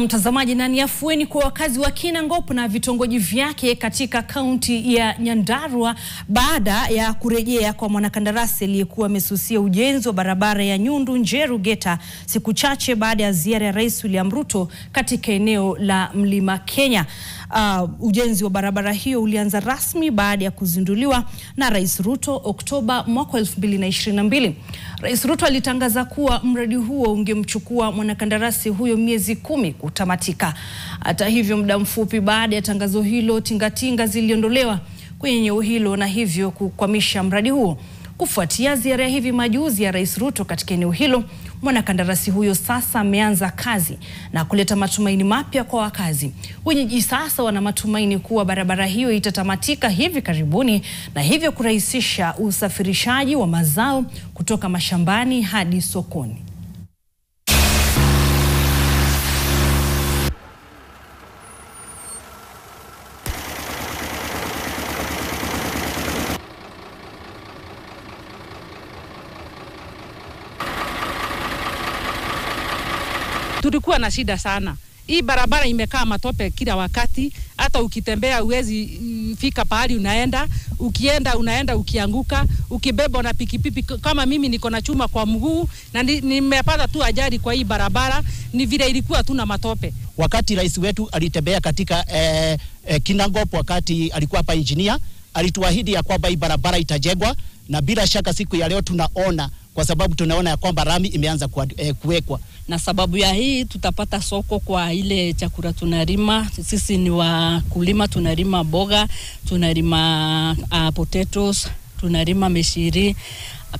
Mtazamaji, na ni afueni kwa wakazi wa Kinangop na vitongoji vyake katika kaunti ya Nyandarua baada ya kurejea kwa mwanakandarasi aliyekuwa amesusia ujenzi wa barabara ya Nyundu Njeru Geta siku chache baada ya ziara ya Rais William Ruto katika eneo la Mlima Kenya. Ujenzi wa barabara hiyo ulianza rasmi baada ya kuzinduliwa na Rais Ruto Oktoba mwaka 2022. Rais Ruto alitangaza kuwa mradi huo ungemchukua mwanakandarasi huyo miezi 10 kutamatika. Hata hivyo, muda mfupi baada ya tangazo hilo, tingatinga ziliondolewa kwenye eneo hilo na hivyo kukwamisha mradi huo. Kufuatia ziara hivi majuzi ya Rais Ruto katika eneo hilo, mwanakandarasi huyo sasa ameanza kazi na kuleta matumaini mapya kwa wakazi. Wenyeji sasa wana matumaini kuwa barabara hiyo itatamatika hivi karibuni na hivyo kurahisisha usafirishaji wa mazao kutoka mashambani hadi sokoni. Tulikuwa na shida sana. Hii barabara imekaa matope kila wakati, hata ukitembea uwezi fika pahali unaenda, unaenda ukianguka, ukibebwa na pikipiki. Kama mimi niko na chuma kwa mguu na nimepata tu ajali kwa hii barabara, ni vile ilikuwa tu na matope. Wakati rais wetu alitembea katika Kinangop, wakati alikuwa hapa engineer, alituahidi ya kwamba hii barabara itajengwa, na bila shaka siku ya leo tunaona, kwa sababu tunaona ya kwamba rami imeanza kuwekwa. Na sababu ya hii tutapata soko kwa ile chakula tunalima. Sisi ni wakulima, tunalima boga, tunalima potatoes, tunalima mishiri,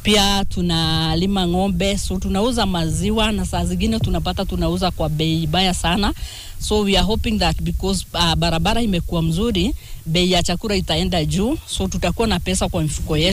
pia tunalima ng'ombe, so tunauza maziwa na saa zingine tunauza kwa bei baya sana. So we are hoping that because barabara imekuwa mzuri, bei ya chakula itaenda juu, so tutakuwa na pesa kwa mifuko yetu.